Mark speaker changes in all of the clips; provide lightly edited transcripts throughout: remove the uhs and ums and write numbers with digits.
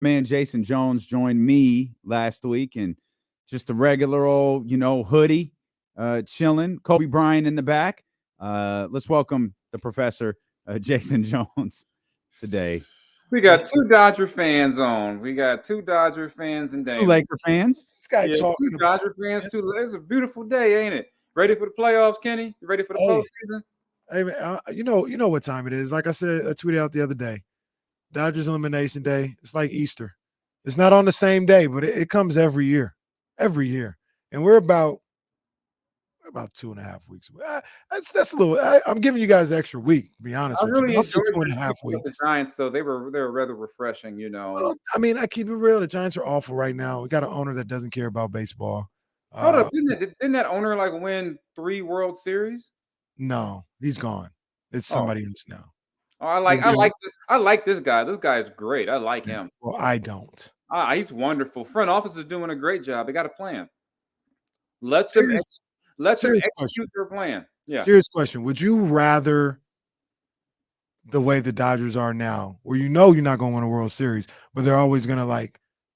Speaker 1: man Jason Jones joined me last week, and just a regular old, hoodie, chilling. Kobe Bryant in the back. Let's welcome the professor, Jason Jones, today.
Speaker 2: We got two Dodger fans on. We got two Dodger fans and
Speaker 1: Two
Speaker 2: Damon.
Speaker 1: Laker fans.
Speaker 3: This guy
Speaker 2: Yeah, two
Speaker 3: talking about
Speaker 2: Dodger fans too. It's a beautiful day, ain't it? Ready for the playoffs, Kenny? You ready for the postseason?
Speaker 3: Hey man, you know what time it is. Like I said, I tweeted out the other day. Dodgers elimination day. It's like Easter. It's not on the same day, but it comes every year, and we're about 2.5 weeks away. That's a little. I'm giving you guys an extra week. To be honest with
Speaker 2: really
Speaker 3: you,
Speaker 2: enjoyed
Speaker 3: 2.5 weeks.
Speaker 2: The Giants, though they were rather refreshing.
Speaker 3: Well, I mean, I keep it real. The Giants are awful right now. We got an owner that doesn't care about baseball.
Speaker 2: Hold up, didn't that owner win 3 World Series?
Speaker 3: No, he's gone. It's somebody else now.
Speaker 2: Oh, I like this guy. This guy is great. I like him.
Speaker 3: Well, I don't.
Speaker 2: He's wonderful. Front office is doing a great job. They got a plan. Let them execute their plan. Yeah.
Speaker 3: Serious question. Would you rather the way the Dodgers are now, where you're not going to win a World Series, but they're always going to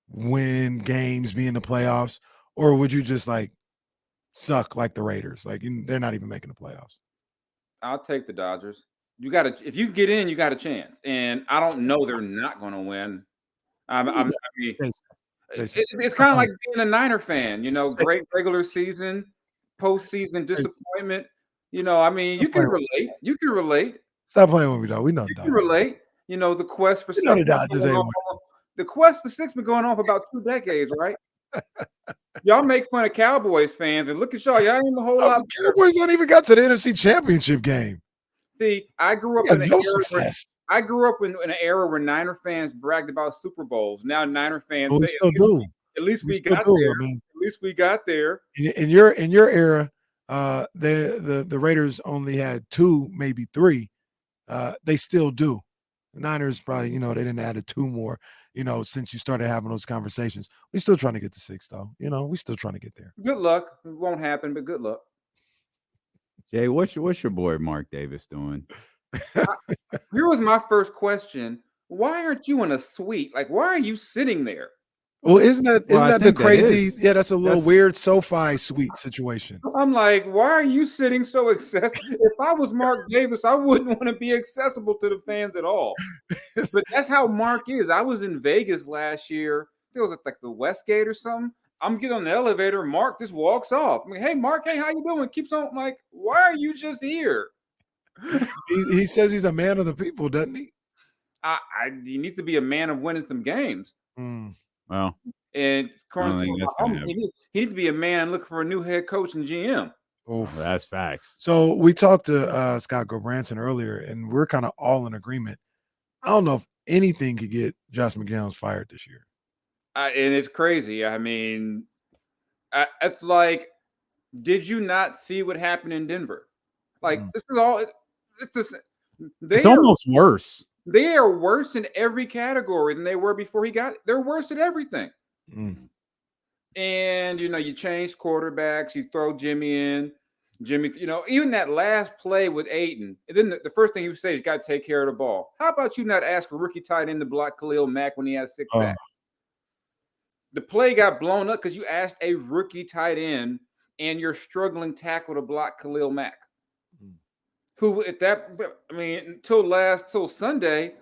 Speaker 3: win games, be in the playoffs, or would you just suck like the Raiders? They're not even making the playoffs.
Speaker 2: I'll take the Dodgers. If you get in, you got a chance. And I don't know they're not going to win. It's kind of like being a Niner fan, great regular season, postseason disappointment. You can relate. You can relate.
Speaker 3: Stop playing with me, dog. We know
Speaker 2: you can relate. The quest for
Speaker 3: the Dodgers.
Speaker 2: The quest for six been going on for about 2 decades, right? Y'all make fun of Cowboys fans, and look at y'all. Y'all ain't a whole lot.
Speaker 3: Cowboys don't even got to the NFC Championship game.
Speaker 2: See, I grew up in an era where Niner fans bragged about Super Bowls. Now Niner fans say, at least we got there. At least we got there.
Speaker 3: In your era, the Raiders only had 2, maybe 3. They still do. The Niners probably, they didn't add 2 more. Since you started having those conversations. We're still trying to get to 6, though. We're still trying to get there.
Speaker 2: Good luck. It won't happen, but good luck.
Speaker 1: Jay, what's your boy Mark Davis doing?
Speaker 2: Here was my first question. Why aren't you in a suite? Why are you sitting there?
Speaker 3: Well, isn't that the crazy? That's a little weird SoFi suite situation.
Speaker 2: I'm like, why are you sitting so accessible? If I was Mark Davis, I wouldn't want to be accessible to the fans at all. But that's how Mark is. I was in Vegas last year. It was like the Westgate or something. I'm getting on the elevator. Mark just walks off. I'm like, hey, Mark, hey, how you doing? Keeps on. I'm like, why are you just here?
Speaker 3: He says he's a man of the people, doesn't he?
Speaker 2: He needs to be a man of winning some games.
Speaker 1: Well,
Speaker 2: and he needs to be a man and look for a new head coach and GM.
Speaker 1: Oh, that's facts.
Speaker 3: So we talked to Scott Gobranson earlier, and we're kind of all in agreement. I don't know if anything could get Josh McDaniels fired this year.
Speaker 2: And it's crazy. I mean, it's like, did you not see what happened in Denver? This is all. It's
Speaker 1: almost worse.
Speaker 2: They are worse in every category than they were before he got. They're worse at everything. And you change quarterbacks. You throw Jimmy in. Even that last play with Ayton, and then the first thing you say is got to take care of the ball. How about you not ask a rookie tight end to block Khalil Mack when he has 6 sacks? The play got blown up because you asked a rookie tight end and your struggling tackle to block Khalil Mack, who until Sunday,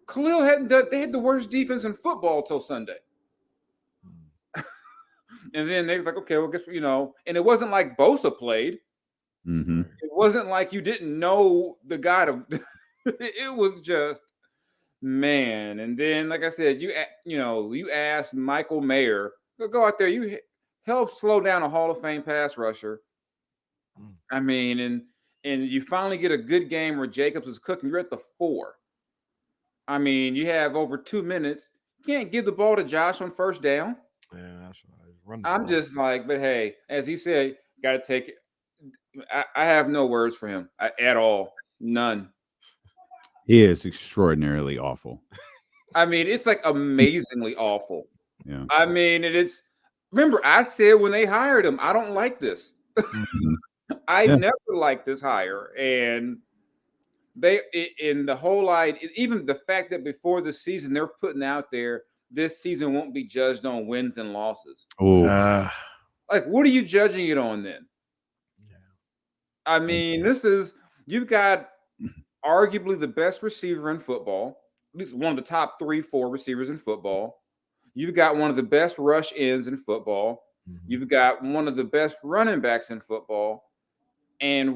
Speaker 2: Khalil hadn't done. They had the worst defense in football till Sunday. And then they was like, okay, well, guess and it wasn't like Bosa played.
Speaker 1: Mm-hmm.
Speaker 2: It wasn't like you didn't know the guy to. It was just, man. And then, like I said, you asked Michael Mayer, go out there, you help slow down a Hall of Fame pass rusher. I mean, and you finally get a good game where Jacobs is cooking. You're at the 4. I mean, you have over 2 minutes. You can't give the ball to Josh on first down.
Speaker 3: Yeah, that's right.
Speaker 2: I'm just like, but hey, as he said, got to take it. I have no words for him at all. None.
Speaker 1: He is extraordinarily awful.
Speaker 2: I mean, it's amazingly awful.
Speaker 1: Yeah.
Speaker 2: I mean, remember, I said when they hired him, I don't like this. I never liked this hire. And in the whole idea, even the fact that before the season, they're putting out there, this season won't be judged on wins and losses.
Speaker 1: Oh,
Speaker 2: Like, what are you judging it on then?
Speaker 3: Yeah.
Speaker 2: I mean, you've got arguably the best receiver in football, at least one of the top 3-4 receivers in football. You've got one of the best rush ends in football.
Speaker 3: Mhm.
Speaker 2: You've got one of the best running backs in football. And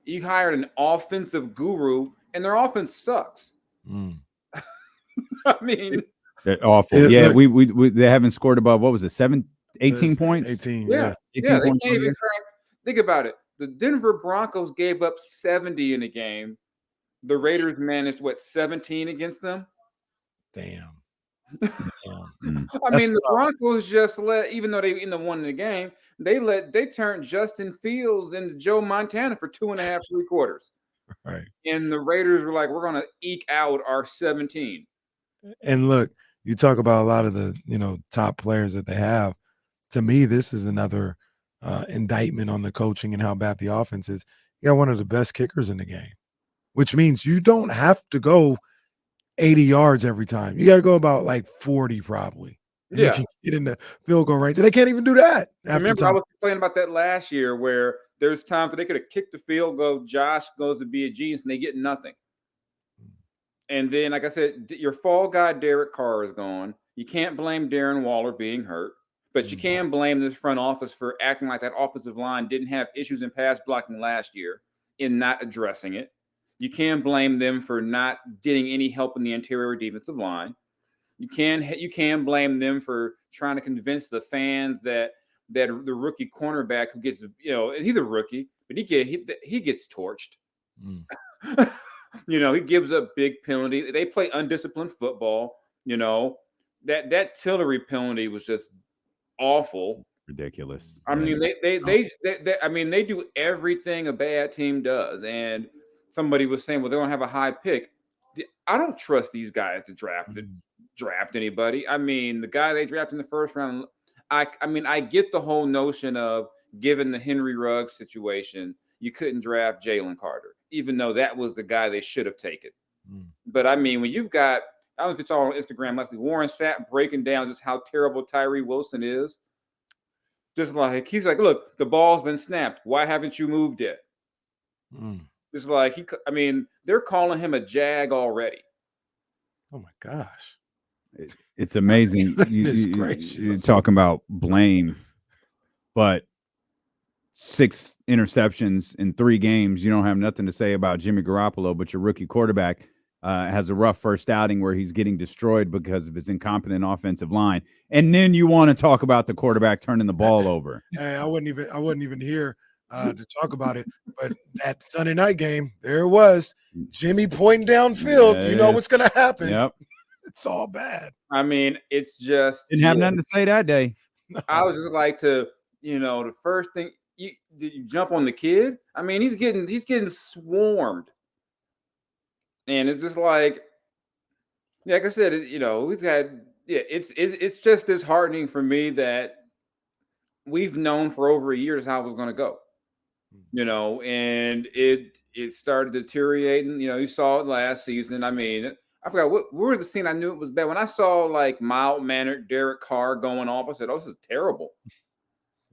Speaker 2: you hired an offensive guru, and their offense sucks.
Speaker 3: Mm.
Speaker 2: I mean,
Speaker 1: they're awful.
Speaker 3: It-
Speaker 1: Yeah,
Speaker 3: look-
Speaker 1: we they haven't scored above, what was it, 18 points?
Speaker 3: 18.
Speaker 2: yeah,
Speaker 1: 18
Speaker 2: they
Speaker 1: points
Speaker 2: can't
Speaker 1: on
Speaker 2: even
Speaker 1: you?
Speaker 2: crack. Think about it. The Denver Broncos gave up 70 in a game. The Raiders managed 17 against them.
Speaker 3: Damn.
Speaker 1: Mm.
Speaker 2: I
Speaker 3: That's
Speaker 2: mean, the Broncos just even though they won the game, they turned Justin Fields into Joe Montana for 2.5, 3 quarters.
Speaker 3: Right.
Speaker 2: And the Raiders were like, we're going to eke out our 17.
Speaker 3: And look, you talk about a lot of the, top players that they have. To me, this is another indictment on the coaching and how bad the offense is. You got one of the best kickers in the game, which means you don't have to go 80 yards every time. You got to go about like 40 probably. And you can get in the field goal range. And they can't even do that.
Speaker 2: Remember, I was complaining about that last year where there's times where they could have kicked the field goal. Josh goes to be a genius and they get nothing. And then, like I said, your fall guy, Derek Carr, is gone. You can't blame Darren Waller being hurt, but you can blame this front office for acting like that offensive line didn't have issues in pass blocking last year in not addressing it. You can blame them for not getting any help in the interior defensive line. You can blame them for trying to convince the fans that the rookie cornerback who gets, he's a rookie, but he gets torched. He gives up big penalty. They play undisciplined football. That Tillery penalty was just awful,
Speaker 1: ridiculous.
Speaker 2: I mean, they do everything a bad team does. And somebody was saying, well, they don't have a high pick. I don't trust these guys to draft anybody. I mean, the guy they drafted in the first round. I get the whole notion of, given the Henry Ruggs situation, you couldn't draft Jalen Carter, even though that was the guy they should have taken. But I mean, when you've got, I don't know if it's all on Instagram, like Warren Sapp breaking down just how terrible Tyree Wilson is. Just like, he's like, look, the ball's been snapped. Why haven't you moved it? It's like, they're calling him a jag already.
Speaker 3: Oh my gosh.
Speaker 1: It's amazing. You're talking about blame, but 6 interceptions in 3 games. You don't have nothing to say about Jimmy Garoppolo, but your rookie quarterback has a rough first outing where he's getting destroyed because of his incompetent offensive line. And then you want to talk about the quarterback turning the ball over.
Speaker 3: Hey, I wasn't even here to talk about it, but that Sunday night game, there it was. Jimmy pointing downfield.
Speaker 1: Yes.
Speaker 3: You know what's going to happen.
Speaker 1: Yep.
Speaker 3: It's all bad.
Speaker 2: I mean, it's just
Speaker 1: didn't have nothing to say that day.
Speaker 3: No.
Speaker 2: I was just like the first thing, did you jump on the kid? I mean, he's getting swarmed. And it's just like I said, we've had, it's just disheartening for me that we've known for over a year how it was going to go, and it started deteriorating. You saw it last season. I mean, I forgot where was the scene I knew it was bad. When I saw like mild-mannered Derek Carr going off, I said, oh, this is terrible.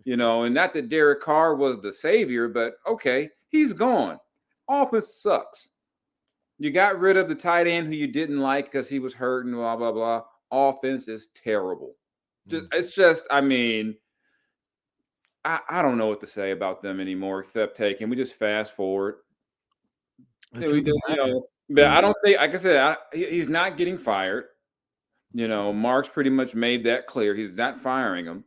Speaker 2: And not that Derek Carr was the savior, but okay, he's gone. Offense sucks. You got rid of the tight end who you didn't like because he was hurt and blah, blah, blah. Offense is terrible. It's just, I mean, I don't know what to say about them anymore except can we just fast forward? But I don't think, like I said, he's not getting fired. Mark's pretty much made that clear. He's not firing him.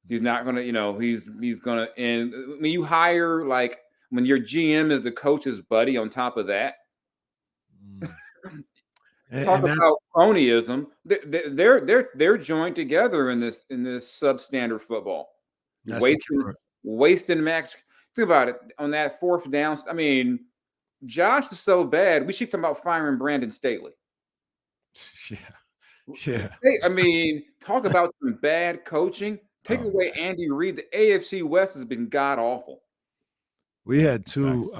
Speaker 2: He's not going to, he's going to, and when you hire, like when your GM is the coach's buddy on top of that, talk about cronyism. They're joined together in this substandard football. Wasting max. Think about it on that 4th down. I mean, Josh is so bad. We should talk about firing Brandon Staley.
Speaker 3: Yeah.
Speaker 2: I mean, talk about some bad coaching. Take away Andy Reid. The AFC West has been god awful.
Speaker 3: We had 2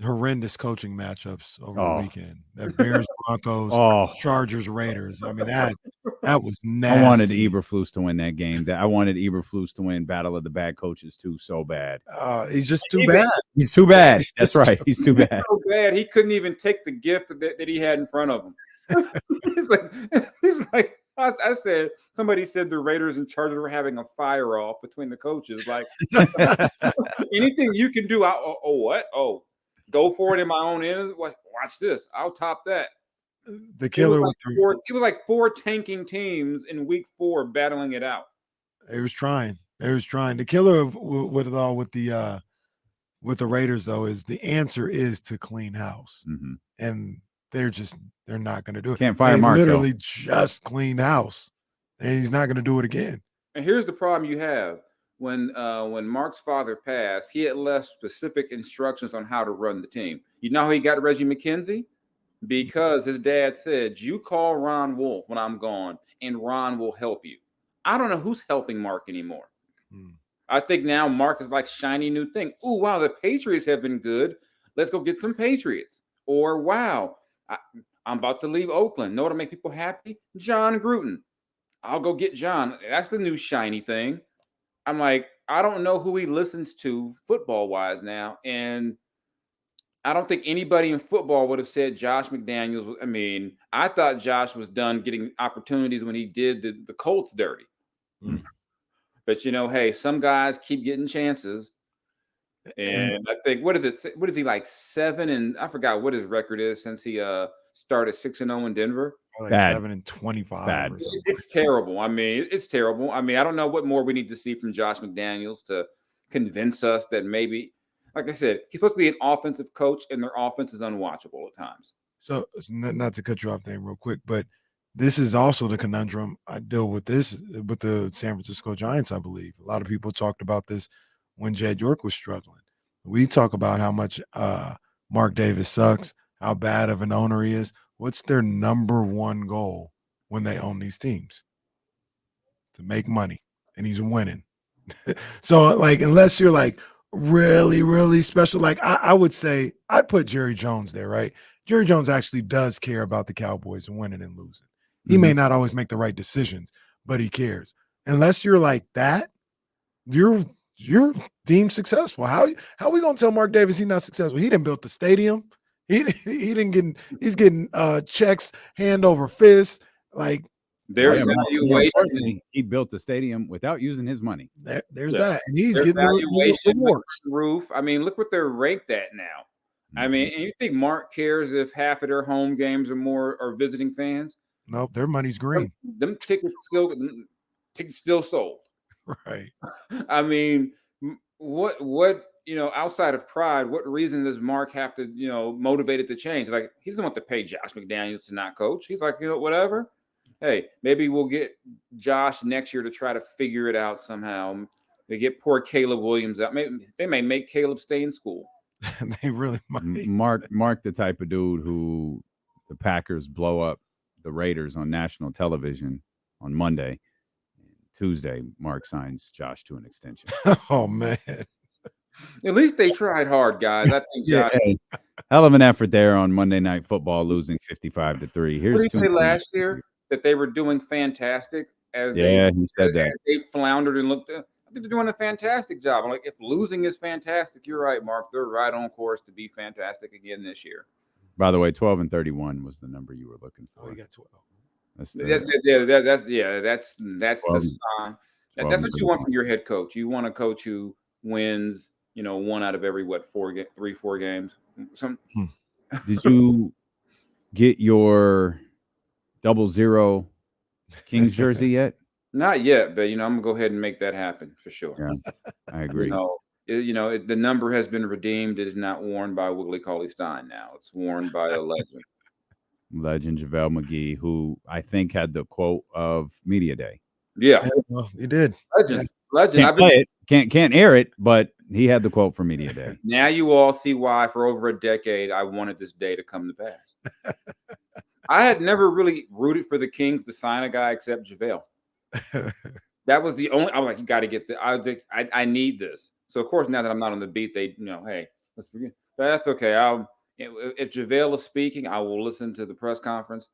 Speaker 3: horrendous coaching matchups over the weekend. That Bears Broncos, Chargers, Raiders. I mean, that was nasty.
Speaker 1: I wanted Eberflus to win that game. I wanted Eberflus to win Battle of the Bad Coaches too so bad.
Speaker 3: He's just too bad.
Speaker 1: He's too bad. That's right. He's too bad.
Speaker 2: So bad he couldn't even take the gift that he had in front of him. he's like I said. Somebody said the Raiders and Chargers were having a fire off between the coaches. Like anything you can do. What? Oh, go for it in my own end. Watch this. I'll top that.
Speaker 3: The killer
Speaker 2: it was like 4 tanking teams in week 4 battling it out.
Speaker 3: It was trying. The killer with the Raiders though is the answer is to clean house, and they're not going to do it.
Speaker 1: Can't fire Mark.
Speaker 3: Literally just clean house, and he's not going to do it again.
Speaker 2: And here's the problem you have when Mark's father passed, he had left specific instructions on how to run the team. You know how he got Reggie McKenzie? Because his dad said, you call Ron Wolf when I'm gone, and Ron will help you. I don't know who's helping Mark anymore. I think now Mark is like shiny new thing. Oh, wow, the Patriots have been good. Let's go get some Patriots. Or, wow, I'm about to leave Oakland. Know what to make people happy? John Gruden. I'll go get John. That's the new shiny thing. I'm like, I don't know who he listens to football-wise now, and I don't think anybody in football would have said Josh McDaniels. I mean, I thought Josh was done getting opportunities when he did the Colts dirty. But, hey, some guys keep getting chances. And I think, what is he like 7? And I forgot what his record is since he started 6-0 in Denver.
Speaker 3: Like 7-25.
Speaker 1: Bad.
Speaker 2: It's terrible. I mean, it's terrible. I mean, I don't know what more we need to see from Josh McDaniels to convince us that maybe, like I said, he's supposed to be an offensive coach, and their offense is unwatchable at times.
Speaker 3: So, not to cut you off there real quick, but this is also the conundrum I deal with this with the San Francisco Giants, I believe. A lot of people talked about this when Jed York was struggling. We talk about how much Mark Davis sucks, how bad of an owner he is. What's their number one goal when they own these teams? To make money, and he's winning. So, like, unless you're like really, really special, like I would say I'd put Jerry Jones there, right? Jerry Jones actually does care about the Cowboys winning and losing. He may not always make the right decisions, but he cares. Unless you're like that, you're deemed successful. How we gonna tell Mark Davis he's not successful? He didn't build the stadium. He's getting checks hand over fist. Like
Speaker 1: he built the stadium without using his money.
Speaker 3: There's that, and he's getting the rewards.
Speaker 2: Roof. I mean, look what they're ranked at now. I mean, and you think Mark cares if half of their home games are visiting fans?
Speaker 3: Nope, their money's green.
Speaker 2: Them tickets still sold.
Speaker 3: Right.
Speaker 2: I mean, what outside of pride, what reason does Mark have to motivated to change? Like, he doesn't want to pay Josh McDaniels to not coach. He's like, whatever. Hey, maybe we'll get Josh next year to try to figure it out somehow. They get poor Caleb Williams out. Maybe they may make Caleb stay in school.
Speaker 3: They really might.
Speaker 1: Mark the type of dude who the Packers blow up the Raiders on national television on Monday. Tuesday, Mark signs Josh to an extension.
Speaker 3: Oh, man.
Speaker 2: At least they tried hard, guys. I think Josh,
Speaker 1: hell of an effort there on Monday Night Football, losing 55-3.
Speaker 2: What did he say last year? That they were doing fantastic he said that. They floundered and looked. I think they're doing a fantastic job. I'm like, if losing is fantastic, you're right, Mark. They're right on course to be fantastic again this year.
Speaker 1: By the way, 12-31 was the number you were looking for.
Speaker 3: Oh, you got 12.
Speaker 2: That's the sign. That's what you want from your head coach. You want a coach who wins, 1 out of every 3-4 games.
Speaker 1: Did you get your 00 Kings jersey yet?
Speaker 2: Not yet, but I'm gonna go ahead and make that happen for sure.
Speaker 1: Yeah, I agree.
Speaker 2: The number has been redeemed. It is not worn by Willie Cauley-Stein now. It's worn by a legend.
Speaker 1: Legend JaVale McGee, who I think had the quote of Media Day.
Speaker 2: Yeah,
Speaker 3: well, he did.
Speaker 2: Legend.
Speaker 1: Can't play it. Can't air it, but he had the quote for Media Day.
Speaker 2: Now you all see why for over a decade I wanted this day to come to pass. I had never really rooted for the Kings to sign a guy except JaVale. That was the only. I was like, you got to get the. I need this. So of course, now that I'm not on the beat, they hey, let's begin. But that's okay. if JaVale is speaking, I will listen to the press conference.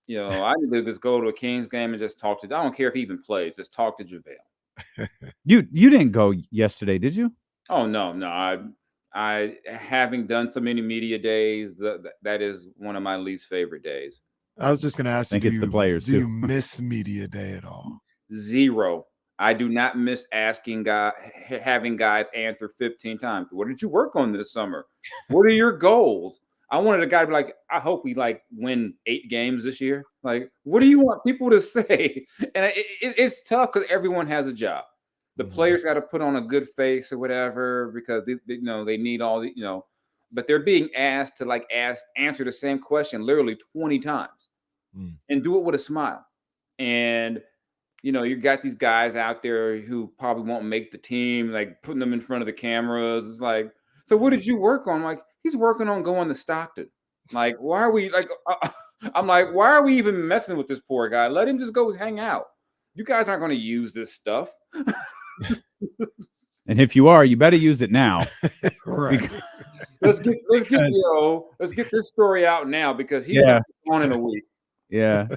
Speaker 2: I need to just go to a Kings game and just talk to. I don't care if he even plays. Just talk to JaVale.
Speaker 1: You didn't go yesterday, did you?
Speaker 2: Oh no. I having done so many media days, that is one of my least favorite days.
Speaker 3: I was just going to ask you,
Speaker 1: the players
Speaker 3: do
Speaker 1: too.
Speaker 3: you miss media day at all?
Speaker 2: Zero. I do not miss having guys answer 15 times. What did you work on this summer? What are your goals? I wanted a guy to be like, I hope we win 8 games this year. Like, what do you want people to say? And it's tough because everyone has a job. The players got to put on a good face or whatever because they need all the but they're being asked to answer the same question literally 20 times and do it with a smile. And you got these guys out there who probably won't make the team, like putting them in front of the cameras. It's like, so what did you work on? Like, he's working on going to Stockton. Like, why are we I'm like, why are we even messing with this poor guy? Let him just go hang out. You guys aren't going to use this stuff.
Speaker 1: And if you are, you better use it now.
Speaker 3: Right.
Speaker 2: Let's get this story out now because he's on in a week.
Speaker 1: Yeah.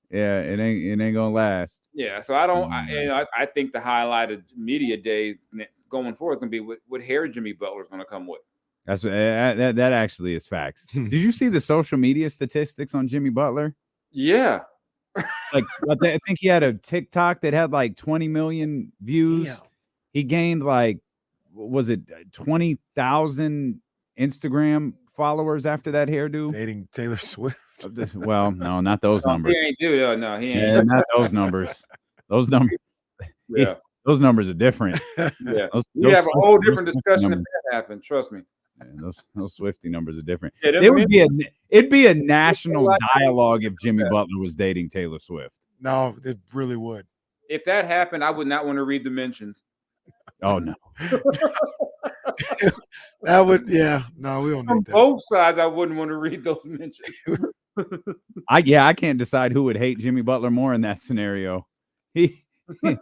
Speaker 1: Yeah, it ain't gonna last.
Speaker 2: Yeah, so I think the highlight of media days going forward is gonna be what hair Jimmy Butler's gonna come with.
Speaker 1: That's that actually is facts. Did you see the social media statistics on Jimmy Butler?
Speaker 2: Yeah,
Speaker 1: I think he had a TikTok that had 20 million views. Yeah. He gained was it 20,000 Instagram followers after that hairdo?
Speaker 3: Dating Taylor Swift.
Speaker 1: Well, no, not those numbers.
Speaker 2: He ain't do. No, he ain't.
Speaker 1: Yeah, not those numbers. Those numbers.
Speaker 2: Yeah,
Speaker 1: those numbers are different.
Speaker 2: Yeah, we have a whole different discussion if that happened. Trust me.
Speaker 1: Yeah, those Swiftie numbers are different.
Speaker 2: Yeah,
Speaker 1: it'd be a national dialogue if Jimmy Butler was dating Taylor Swift.
Speaker 3: No, it really would.
Speaker 2: If that happened, I would not want to read the mentions.
Speaker 1: Oh no.
Speaker 3: That would, yeah. No, we don't need that.
Speaker 2: Both sides, I wouldn't want to read those mentions.
Speaker 1: I can't decide who would hate Jimmy Butler more in that scenario. There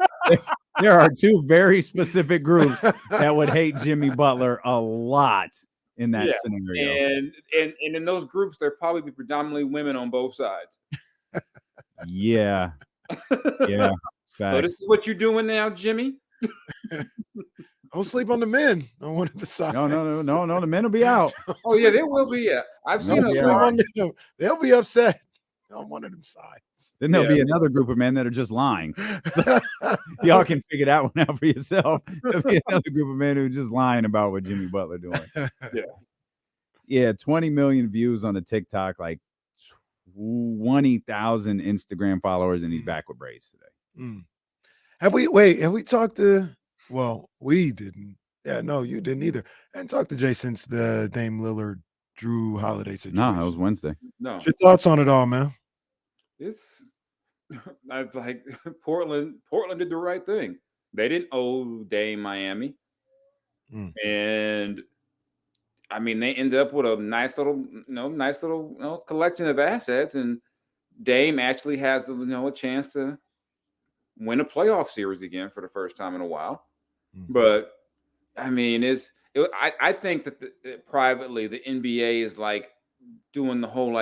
Speaker 1: are 2 very specific groups that would hate Jimmy Butler a lot in that scenario.
Speaker 2: And in those groups, there'd probably be predominantly women on both sides.
Speaker 1: Yeah. Yeah.
Speaker 2: So this is what you're doing now, Jimmy?
Speaker 3: Don't sleep on the men on one of the sides.
Speaker 1: No. The men will be out.
Speaker 2: Oh yeah, they will be. Yeah, I've seen them.
Speaker 3: They'll be upset on one of them sides.
Speaker 1: Then there'll be another group of men that are just lying. So y'all can figure that one out for yourself. There'll be another group of men who are just lying about what Jimmy Butler doing. Yeah, 20 million views on the TikTok, 20,000 Instagram followers, and he's back with braids today.
Speaker 3: Have we talked to? Well, we didn't. Yeah, no, you didn't either. And talked to Jay since the Dame Lillard Drew Holiday situation.
Speaker 1: No, that was Wednesday.
Speaker 2: No.
Speaker 3: What's your thoughts on it all, man?
Speaker 2: I like Portland. Portland did the right thing. They didn't owe Dame Miami, and I mean they ended up with a nice little collection of assets, and Dame actually has a chance to win a playoff series again for the first time in a while. But I mean, I think that privately the NBA is doing the whole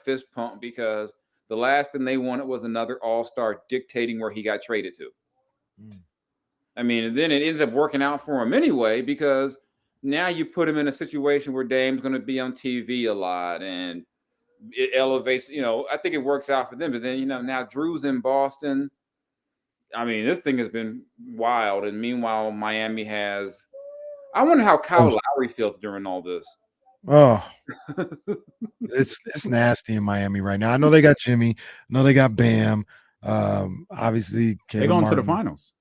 Speaker 2: fist pump because the last thing they wanted was another all-star dictating where he got traded to. I mean, and then it ended up working out for him anyway because now you put him in a situation where Dame's going to be on TV a lot and it elevates. I think it works out for them. But then now Drew's in Boston. I mean, this thing has been wild. And meanwhile, Miami has – I wonder how Kyle Lowry feels during all this.
Speaker 3: Oh, it's nasty in Miami right now. I know they got Jimmy. I know they got Bam. Obviously,
Speaker 1: they're going to the finals.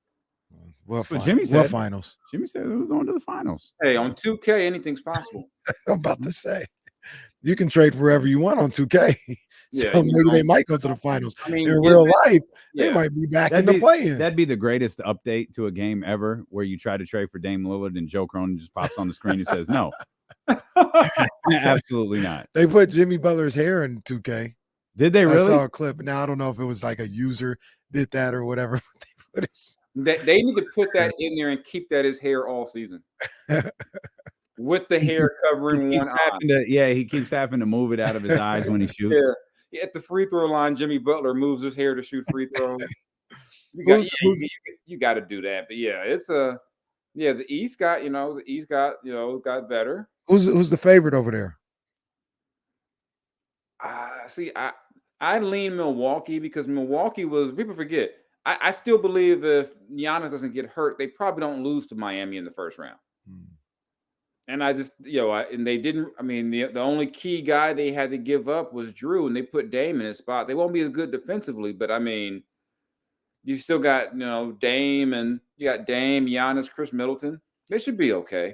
Speaker 3: What
Speaker 1: Jimmy said.
Speaker 3: What finals?
Speaker 1: Jimmy said we're going to the finals.
Speaker 2: Hey, on 2K, anything's possible.
Speaker 3: I'm about to say. You can trade wherever you want on 2K. So maybe they might go to the finals. I mean, in real life, they might be back in the play-in.
Speaker 1: That'd be the greatest update to a game ever, where you try to trade for Dame Lillard and Joe Cronin just pops on the screen and says no. Absolutely not.
Speaker 3: They put Jimmy Butler's hair in 2K.
Speaker 1: Did they really?
Speaker 3: I saw a clip. Now I don't know if it was a user did that or whatever.
Speaker 2: They need to put that in there and keep that as hair all season. with the hair covering one eye.
Speaker 1: He keeps having to move it out of his eyes when he shoots.
Speaker 2: Yeah. At the free throw line, Jimmy Butler moves his hair to shoot free throws. You got to do that. But yeah, the East got got better.
Speaker 3: Who's the favorite over there?
Speaker 2: See, I lean Milwaukee because Milwaukee was, people forget. I still believe if Giannis doesn't get hurt, they probably don't lose to Miami in the first round. And I just, and they didn't. I mean, the only key guy they had to give up was Drew, and they put Dame in his spot. They won't be as good defensively, but I mean, you still got Dame, and you got Dame, Giannis, Chris Middleton. They should be okay.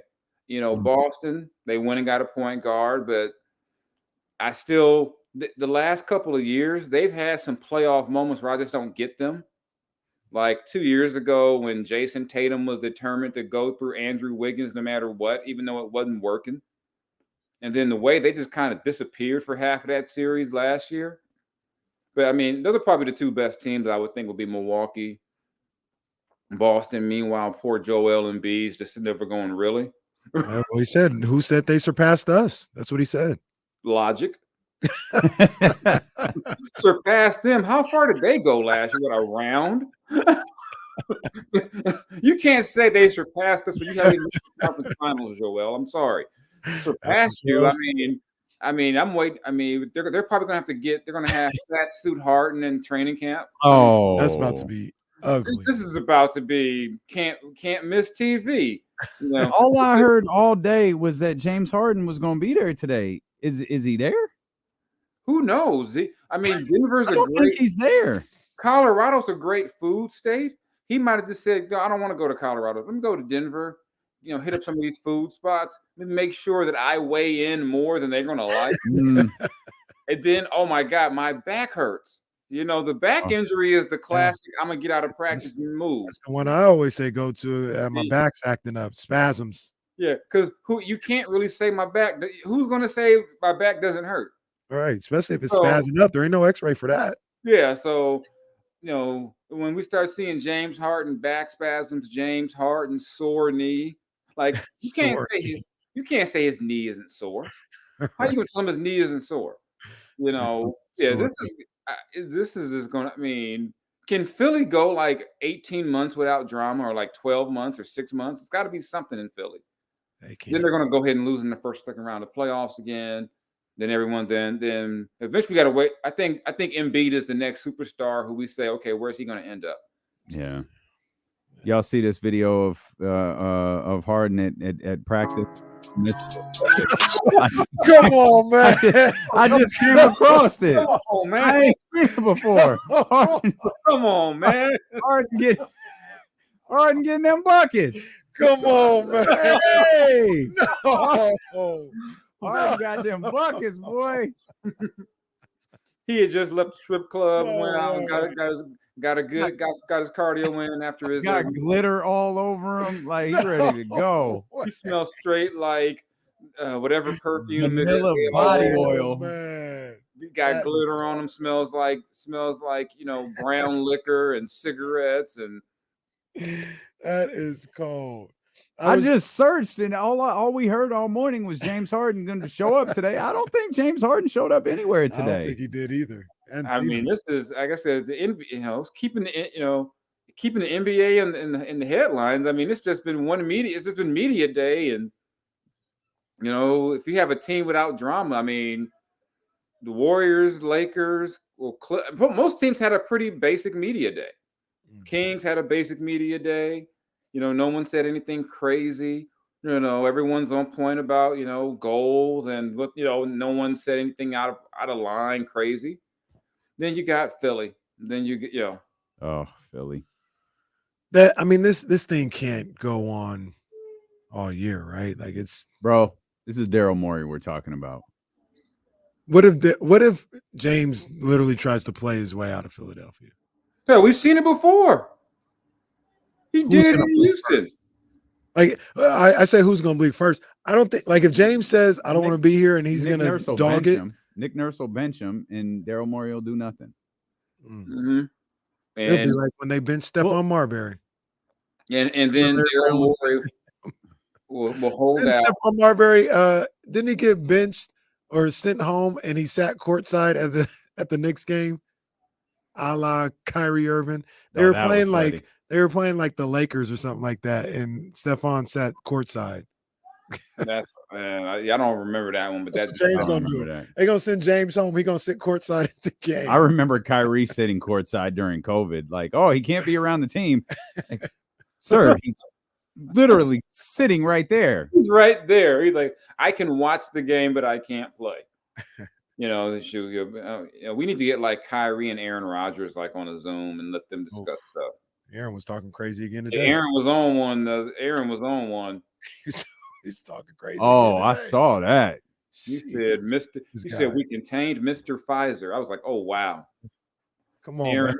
Speaker 2: Boston, they went and got a point guard, but I still the last couple of years they've had some playoff moments where I just don't get them. Like 2 years ago when Jason Tatum was determined to go through Andrew Wiggins no matter what, even though it wasn't working. And then the way they just kind of disappeared for half of that series last year. But, I mean, those are probably the two best teams I would think would be Milwaukee. Boston, meanwhile, poor Joel Embiid's just never going, really?
Speaker 3: Well, he said, who said they surpassed us? That's what he said.
Speaker 2: Logic. Surpassed them. How far did they go last year? What, a round? You can't say they surpassed us, but you haven't made the conference finals, Joel. I'm sorry. Surpassed you. I mean, I'm waiting. I mean, they're probably gonna have to they're gonna have fat suit Harden in training camp.
Speaker 1: Oh,
Speaker 3: that's about to be ugly.
Speaker 2: This is about to be can't miss TV.
Speaker 1: All I heard all day was that James Harden was gonna be there today. Is he there?
Speaker 2: Who knows? I mean, Denver's
Speaker 1: I don't think he's there.
Speaker 2: Colorado's a great food state. He might have just said, I don't want to go to Colorado. Let me go to Denver, hit up some of these food spots. Let me make sure that I weigh in more than they're going to like. And then, oh my God, my back hurts. The back injury is the classic. I'm going to get out of practice and move.
Speaker 3: That's the one I always say go to. My back's acting up, spasms.
Speaker 2: Yeah, because you can't really say my back. Who's going to say my back doesn't hurt?
Speaker 3: All right, especially if it's spazzing up. There ain't no x-ray for that.
Speaker 2: Yeah, so, when we start seeing James Harden back spasms, James Harden sore knee, like you can't say his knee isn't sore. How you going to tell him his knee isn't sore? This is just going to, I mean, can Philly go like 18 months without drama or like 12 months or 6 months? It's got to be something in Philly. Then they're going to go ahead and lose in the first, second round of playoffs again. Then then eventually we got to wait. I think Embiid is the next superstar who we say, okay, where's he going to end up?
Speaker 1: Yeah. Y'all see this video of Harden at practice?
Speaker 3: Come on, man.
Speaker 1: I just came across it.
Speaker 2: Come on, man.
Speaker 1: I ain't seen it before.
Speaker 2: Come on, man.
Speaker 1: Harden getting them buckets.
Speaker 3: Come on, man.
Speaker 1: Hey.
Speaker 3: No.
Speaker 1: Harden got them buckets, boy.
Speaker 2: He had just left the strip club, went out and got his cardio in after his
Speaker 1: got glitter all over him, like he's ready to go.
Speaker 2: He smells straight like whatever perfume
Speaker 1: vanilla body oil.
Speaker 3: Man.
Speaker 2: He got glitter on him. Smells like brown liquor and cigarettes and.
Speaker 3: That is cold.
Speaker 1: I just searched, and all we heard all morning was James Harden going to show up today. I don't think James Harden showed up anywhere today.
Speaker 3: I don't think he did either.
Speaker 2: I mean, this is, like I said, the NBA, keeping the NBA in the headlines. I mean, it's just been It's just been media day, and if you have a team without drama, I mean, the Warriors, Lakers, most teams had a pretty basic media day. Kings had a basic media day. No one said anything crazy. Everyone's on point about, goals and no one said anything out of line crazy. Then you got Philly. Then you get,
Speaker 1: Oh, Philly.
Speaker 3: This thing can't go on all year, right? Like this
Speaker 1: is Daryl Morey we're talking about.
Speaker 3: What if James literally tries to play his way out of Philadelphia?
Speaker 2: Yeah, we've seen it before. He did it in Houston.
Speaker 3: Like I say, who's going to bleed first? I don't think. Like if James says I don't want to be here, and he's going to dog it.
Speaker 1: Nick Nurse will bench him, and Daryl Morey will do nothing.
Speaker 2: Mm-hmm.
Speaker 3: It'll be like when they benched Stephon Marbury.
Speaker 2: And then Daryl Morey. We'll hold
Speaker 3: Didn't
Speaker 2: out.
Speaker 3: Stephon Marbury, didn't he get benched or sent home and he sat courtside at the Knicks game? A la Kyrie Irving. They were playing like the Lakers or something like that, and Stephon sat courtside.
Speaker 2: That's I don't remember that one, but
Speaker 3: That's
Speaker 2: that's
Speaker 3: what James gonna do. They're gonna send James home. He gonna sit courtside at the game.
Speaker 1: I remember Kyrie sitting courtside during COVID. Like, oh, he can't be around the team. Like, sir, he's literally sitting right there.
Speaker 2: He's right there. He's like, I can watch the game, but I can't play. We need to get like Kyrie and Aaron Rodgers like on a Zoom and let them discuss stuff.
Speaker 3: Aaron was talking crazy again today.
Speaker 2: Aaron was on one.
Speaker 3: He's talking crazy.
Speaker 1: Oh, I saw that.
Speaker 2: He said, He said we contained Mr. Pfizer. I was like, oh wow.
Speaker 3: Come on,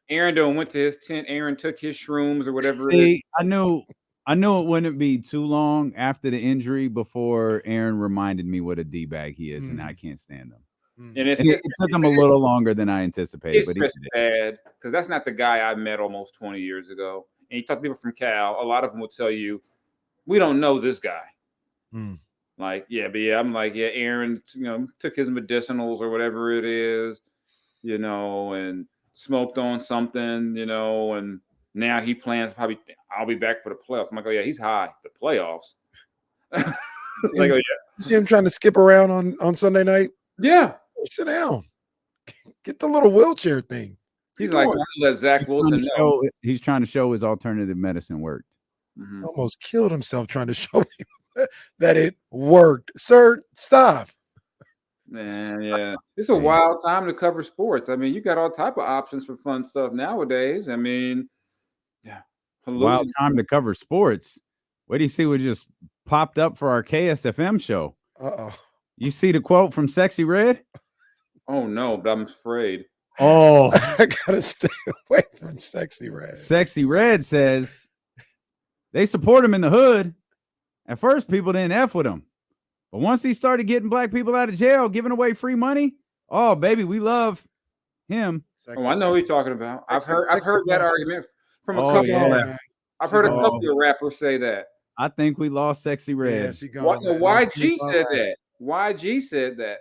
Speaker 2: Aaron don't went to his tent. Aaron took his shrooms or whatever.
Speaker 1: See, I knew it wouldn't be too long after the injury before Aaron reminded me what a D-bag he is, and I can't stand him.
Speaker 2: And it
Speaker 1: took him a little longer than I anticipated.
Speaker 2: It's just bad because that's not the guy I met almost 20 years ago. And you talk to people from Cal, a lot of them will tell you, we don't know this guy. Like, I'm like, Aaron, took his medicinals or whatever it is, and smoked on something, and now he plans probably I'll be back for the playoffs. I'm like, oh yeah, he's high. The playoffs. Like, oh yeah.
Speaker 3: See him trying to skip around on Sunday night?
Speaker 2: Yeah.
Speaker 3: Sit down. Get the little wheelchair thing.
Speaker 2: He's like, let Zach Wilson know.
Speaker 1: He's trying to show his alternative medicine worked.
Speaker 3: Almost killed himself trying to show me that it worked. Sir, stop.
Speaker 2: Man, yeah. It's a wild time to cover sports. I mean, you got all type of options for fun stuff nowadays. I mean,
Speaker 1: wild time to cover sports. What do you see what just popped up for our KSFM show? You see the quote from Sexy Red?
Speaker 2: Oh no, but I'm afraid.
Speaker 1: Oh,
Speaker 3: I gotta stay away from Sexy Red.
Speaker 1: Sexy Red says they support him in the hood. At first, people didn't F with him. But once he started getting black people out of jail, giving away free money, oh, baby, we love him.
Speaker 2: I know what you're talking about. I've heard that argument from a couple of I've heard a couple of rappers say that.
Speaker 1: I think we lost Sexy Red.
Speaker 3: Yeah,
Speaker 2: YG said that. YG said that.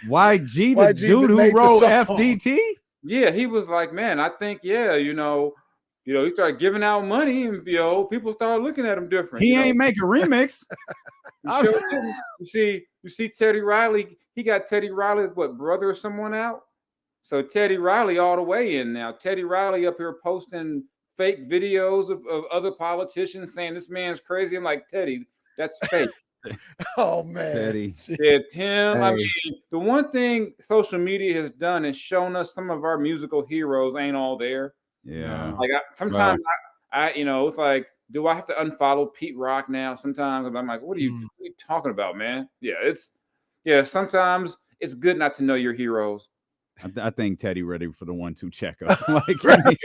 Speaker 1: YG, the dude who wrote FDT?
Speaker 2: Yeah, he was like, man, I think, he started giving out money and, people started looking at him different.
Speaker 1: He ain't make a remix.
Speaker 2: You see Teddy Riley, he got Teddy Riley, brother or someone out? So Teddy Riley all the way in now. Teddy Riley up here posting fake videos of other politicians saying this man's crazy. I'm like, Teddy, that's fake.
Speaker 3: Oh man,
Speaker 1: Teddy.
Speaker 2: Yeah, Tim. Hey. I mean, the one thing social media has done is shown us some of our musical heroes ain't all there.
Speaker 1: Yeah.
Speaker 2: Like sometimes I it's like, do I have to unfollow Pete Rock now? Sometimes I'm like, what are you talking about, man? Yeah, sometimes it's good not to know your heroes.
Speaker 1: I think Teddy ready for the 1-2 checkup. He's ready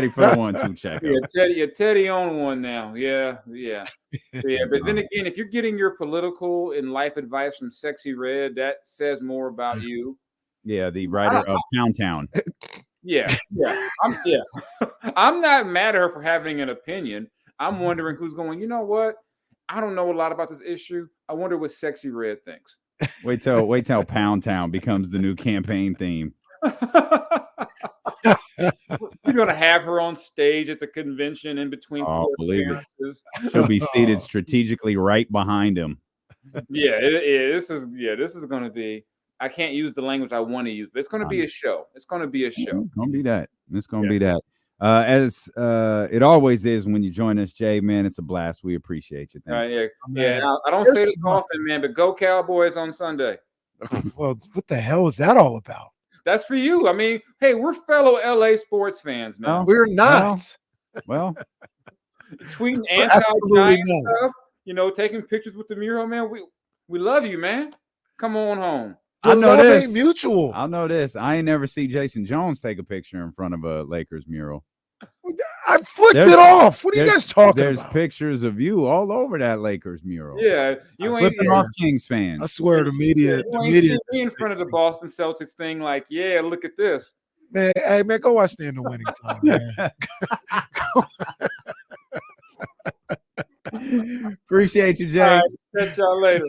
Speaker 1: for the 1-2 checkup.
Speaker 2: Yeah, Teddy on one now. Yeah. But then again, if you're getting your political and life advice from Sexy Red, that says more about you.
Speaker 1: Yeah, the writer of Pound Town.
Speaker 2: Yeah. I'm not mad at her for having an opinion. I'm wondering who's going, you know what? I don't know a lot about this issue. I wonder what Sexy Red thinks.
Speaker 1: Wait till Pound Town becomes the new campaign theme.
Speaker 2: You're gonna have her on stage at the convention in between.
Speaker 1: Believe it. She'll be seated strategically right behind him.
Speaker 2: This is gonna be. I can't use the language I want to use, but it's gonna be a show. It's gonna be a show.
Speaker 1: It's gonna be that. It's gonna be that. As it always is when you join us, Jay, man, it's a blast. We appreciate you.
Speaker 2: I don't say this often, man, but go Cowboys on Sunday.
Speaker 3: Well, what the hell is that all about?
Speaker 2: That's for you. I mean, hey, we're fellow LA sports fans now.
Speaker 3: We're not.
Speaker 1: Well,
Speaker 2: tweeting anti-Giant stuff, taking pictures with the mural, man. We love you, man. Come on home.
Speaker 3: I know this ain't mutual.
Speaker 1: I know this. I ain't never see Jason Jones take a picture in front of a Lakers mural.
Speaker 3: I flicked it off. What are you guys talking about?
Speaker 1: There's pictures of you all over that Lakers mural.
Speaker 2: Yeah, you ain't
Speaker 1: flipping off Kings fans.
Speaker 3: I swear, the media
Speaker 2: in front of the Boston Celtics thing. Like, yeah, look at this.
Speaker 3: Man, hey man, go watch Stand the Winning Time, man.
Speaker 1: Appreciate you, Jay.
Speaker 2: All right, catch y'all later.